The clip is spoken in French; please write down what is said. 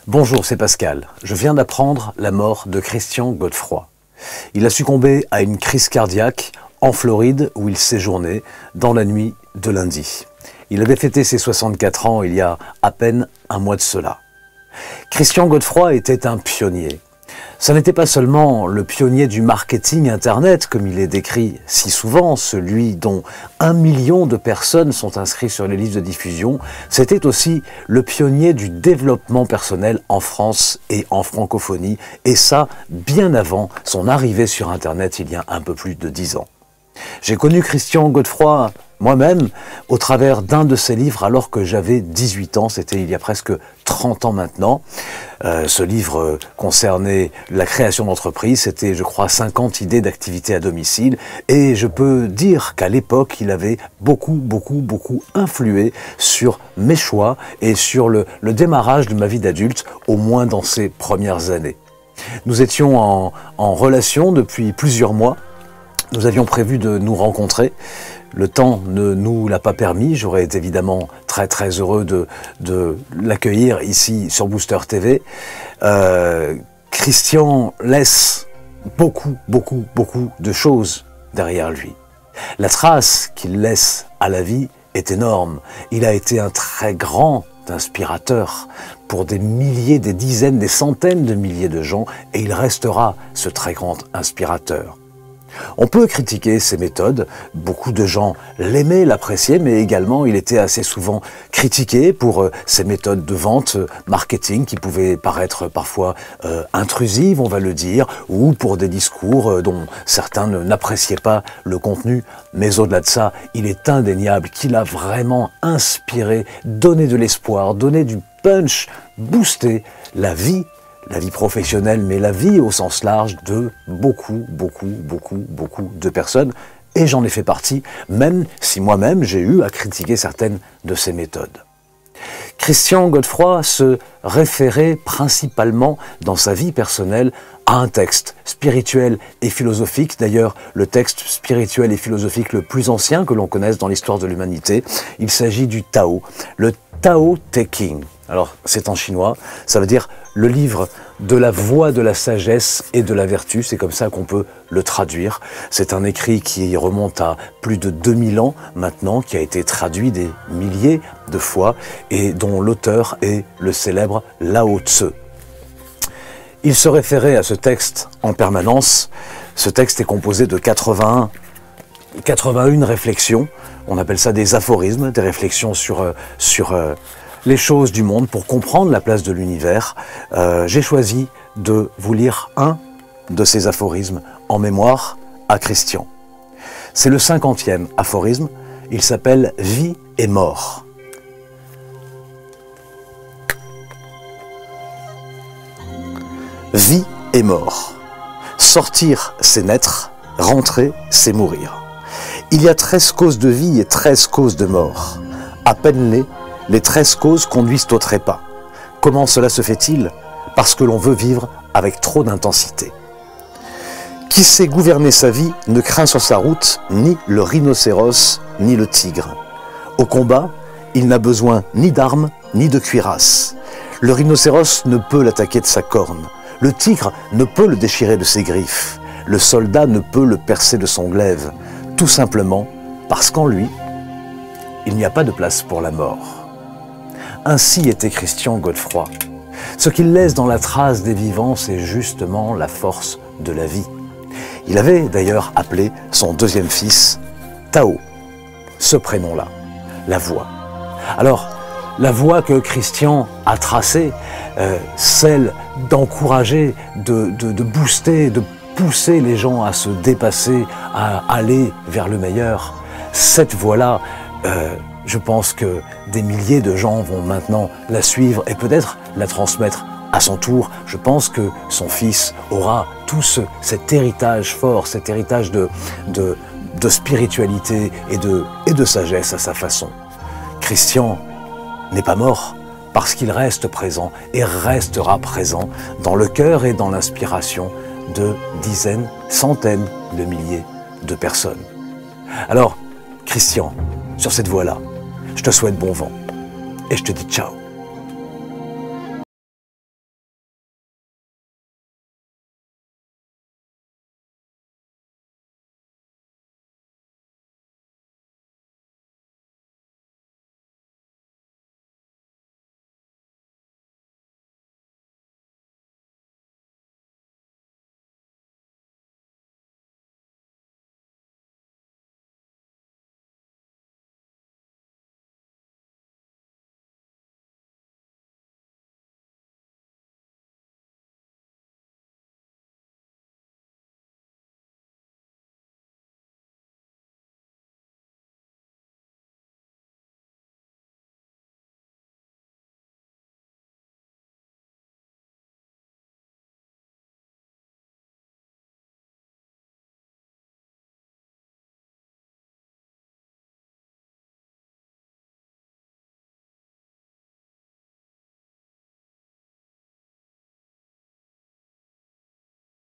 Bonjour, c'est Pascal. Je viens d'apprendre la mort de Christian Godefroy. Il a succombé à une crise cardiaque en Floride où il séjournait dans la nuit de lundi. Il avait fêté ses 64 ans il y a à peine un mois de cela. Christian Godefroy était un pionnier. Ce n'était pas seulement le pionnier du marketing Internet, comme il est décrit si souvent, celui dont 1 million de personnes sont inscrites sur les listes de diffusion, c'était aussi le pionnier du développement personnel en France et en francophonie, et ça bien avant son arrivée sur Internet il y a un peu plus de 10 ans. J'ai connu Christian Godefroy moi-même au travers d'un de ses livres alors que j'avais 18 ans, c'était il y a presque 30 ans maintenant. Ce livre concernait la création d'entreprises, c'était je crois 50 idées d'activités à domicile et je peux dire qu'à l'époque il avait beaucoup influé sur mes choix et sur le démarrage de ma vie d'adulte, au moins dans ces premières années. Nous étions en relation depuis plusieurs mois. Nous avions prévu de nous rencontrer. Le temps ne nous l'a pas permis. J'aurais été évidemment très heureux de l'accueillir ici sur Booster TV. Christian laisse beaucoup de choses derrière lui. La trace qu'il laisse à la vie est énorme. Il a été un très grand inspirateur pour des milliers, des dizaines, des centaines de milliers de gens et il restera ce très grand inspirateur. On peut critiquer ses méthodes, beaucoup de gens l'aimaient, l'appréciaient, mais également il était assez souvent critiqué pour ses méthodes de vente, marketing, qui pouvaient paraître parfois intrusives, on va le dire, ou pour des discours dont certains n'appréciaient pas le contenu. Mais au-delà de ça, il est indéniable qu'il a vraiment inspiré, donné de l'espoir, donné du punch, boosté la vie professionnelle, mais la vie au sens large de beaucoup de personnes. Et j'en ai fait partie, même si moi-même j'ai eu à critiquer certaines de ces méthodes. Christian Godefroy se référait principalement dans sa vie personnelle à un texte spirituel et philosophique, d'ailleurs le texte spirituel et philosophique le plus ancien que l'on connaisse dans l'histoire de l'humanité. Il s'agit du Tao, le Tao Te Ching. Alors c'est en chinois, ça veut dire le livre de la voie de la sagesse et de la vertu, c'est comme ça qu'on peut le traduire. C'est un écrit qui remonte à plus de 2000 ans maintenant, qui a été traduit des milliers de fois et dont l'auteur est le célèbre Lao Tse. Il se référait à ce texte en permanence. Ce texte est composé de 81 réflexions, on appelle ça des aphorismes, des réflexions sur les choses du monde pour comprendre la place de l'univers. J'ai choisi de vous lire un de ces aphorismes en mémoire à Christian. C'est le 50e aphorisme, il s'appelle « Vie et mort ». Vie et mort. Sortir, c'est naître, rentrer, c'est mourir. Il y a 13 causes de vie et 13 causes de mort. À peine les 13 causes conduisent au trépas. Comment cela se fait-il? Parce que l'on veut vivre avec trop d'intensité. Qui sait gouverner sa vie ne craint sur sa route ni le rhinocéros ni le tigre. Au combat, il n'a besoin ni d'armes ni de cuirasse. Le rhinocéros ne peut l'attaquer de sa corne. Le tigre ne peut le déchirer de ses griffes. Le soldat ne peut le percer de son glaive. Tout simplement parce qu'en lui, il n'y a pas de place pour la mort. Ainsi était Christian Godefroy. Ce qu'il laisse dans la trace des vivants, c'est justement la force de la vie. Il avait d'ailleurs appelé son deuxième fils Tao, ce prénom-là, la voie. Alors, la voie que Christian a tracée, celle d'encourager, de booster, de pousser les gens à se dépasser, à aller vers le meilleur, cette voie-là, je pense que des milliers de gens vont maintenant la suivre et peut-être la transmettre à son tour. Je pense que son fils aura tout cet héritage fort, cet héritage de spiritualité et de sagesse à sa façon. Christian n'est pas mort parce qu'il reste présent et restera présent dans le cœur et dans l'inspiration de dizaines, centaines de milliers de personnes. Alors, Christian, sur cette voie-là, je te souhaite bon vent et je te dis ciao.